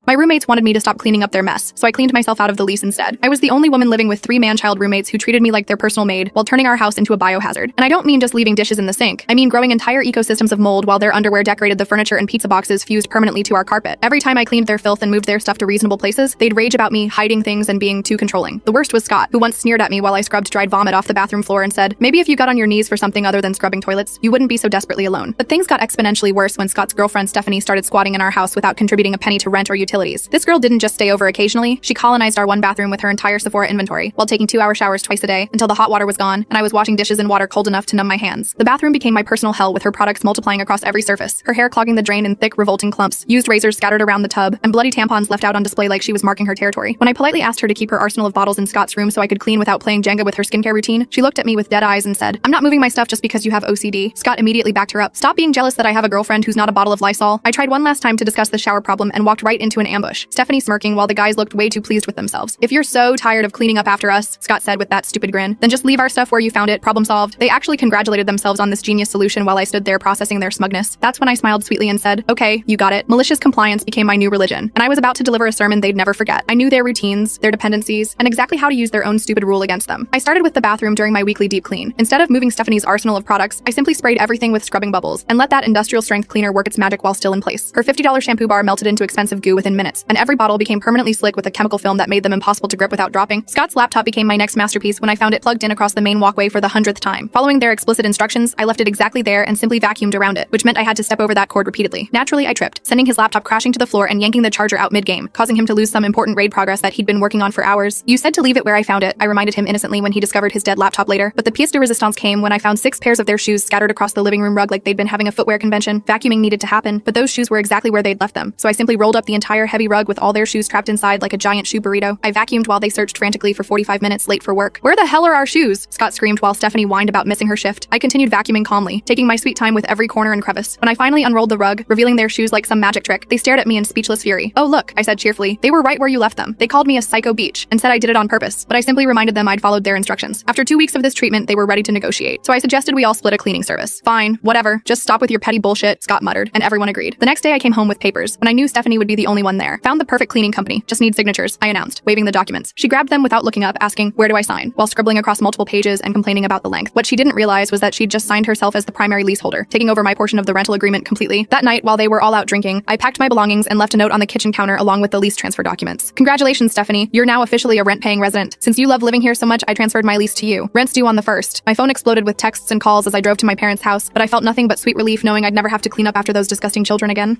My roommates wanted me to stop cleaning up their mess, so I cleaned myself out of the lease instead. I was the only woman living with 3 man-child roommates who treated me like their personal maid while turning our house into a biohazard. And I don't mean just leaving dishes in the sink. I mean growing entire ecosystems of mold while their underwear decorated the furniture and pizza boxes fused permanently to our carpet. Every time I cleaned their filth and moved their stuff to reasonable places, they'd rage about me hiding things and being too controlling. The worst was Scott, who once sneered at me while I scrubbed dried vomit off the bathroom floor and said, "Maybe if you got on your knees for something other than scrubbing toilets, you wouldn't be so desperately alone." But things got exponentially worse when Scott's girlfriend Stephanie started squatting in our house without contributing a penny to rent or utilities. This girl didn't just stay over occasionally, she colonized our one bathroom with her entire Sephora inventory, while taking 2-hour showers twice a day until the hot water was gone and I was washing dishes in water cold enough to numb my hands. The bathroom became my personal hell with her products multiplying across every surface, her hair clogging the drain in thick, revolting clumps, used razors scattered around the tub, and bloody tampons left out on display like she was marking her territory. When I politely asked her to keep her arsenal of bottles in Scott's room so I could clean without playing Jenga with her skincare routine, she looked at me with dead eyes and said, "I'm not moving my stuff just because you have OCD." Scott immediately backed her up. "Stop being jealous that I have a girlfriend who's not a bottle of Lysol." I tried one last time to discuss the shower problem and walked right into an ambush, Stephanie smirking while the guys looked way too pleased with themselves. "If you're so tired of cleaning up after us," Scott said with that stupid grin, "then just leave our stuff where you found it, problem solved." They actually congratulated themselves on this genius solution while I stood there processing their smugness. That's when I smiled sweetly and said, "Okay, you got it." Malicious compliance became my new religion, and I was about to deliver a sermon they'd never forget. I knew their routines, their dependencies, and exactly how to use their own stupid rule against them. I started with the bathroom during my weekly deep clean. Instead of moving Stephanie's arsenal of products, I simply sprayed everything with scrubbing bubbles and let that industrial strength cleaner work its magic while still in place. Her $50 shampoo bar melted into expensive goo within minutes, and every bottle became permanently slick with a chemical film that made them impossible to grip without dropping. Scott's laptop became my next masterpiece when I found it plugged in across the main walkway for the 100th time. Following their explicit instructions, I left it exactly there and simply vacuumed around it, which meant I had to step over that cord repeatedly. Naturally, I tripped, sending his laptop crashing to the floor and yanking the charger out mid-game, causing him to lose some important raid progress that he'd been working on for hours. "You said to leave it where I found it," I reminded him innocently when he discovered his dead laptop later, but the pièce de résistance came when I found 6 pairs of their shoes scattered across the living room rug like they'd been having a footwear convention. Vacuuming needed to happen, but those shoes were exactly where they'd left them, so I simply rolled up the entire heavy rug with all their shoes trapped inside like a giant shoe burrito. I vacuumed while they searched frantically for 45 minutes late for work. "Where the hell are our shoes?" Scott screamed while Stephanie whined about missing her shift. I continued vacuuming calmly, taking my sweet time with every corner and crevice. When I finally unrolled the rug, revealing their shoes like some magic trick, they stared at me in speechless fury. "Oh look," I said cheerfully, "they were right where you left them." They called me a psycho beach and said I did it on purpose, but I simply reminded them I'd followed their instructions. After 2 weeks of this treatment, they were ready to negotiate, so I suggested we all split a cleaning service. "Fine, whatever, just stop with your petty bullshit," Scott muttered, and everyone agreed. The next day I came home with papers, when I knew Stephanie would be the only one there. "Found the perfect cleaning company, just need signatures," I announced, waving the documents. She grabbed them without looking up, asking, "Where do I sign?" while scribbling across multiple pages and complaining about the length. What she didn't realize was that she'd just signed herself as the primary leaseholder, taking over my portion of the rental agreement completely. That night, while they were all out drinking, I packed my belongings and left a note on the kitchen counter along with the lease transfer documents. "Congratulations, Stephanie. You're now officially a rent-paying resident. Since you love living here so much, I transferred my lease to you. Rent's due on the 1st. My phone exploded with texts and calls as I drove to my parents' house, but I felt nothing but sweet relief knowing I'd never have to clean up after those disgusting children again.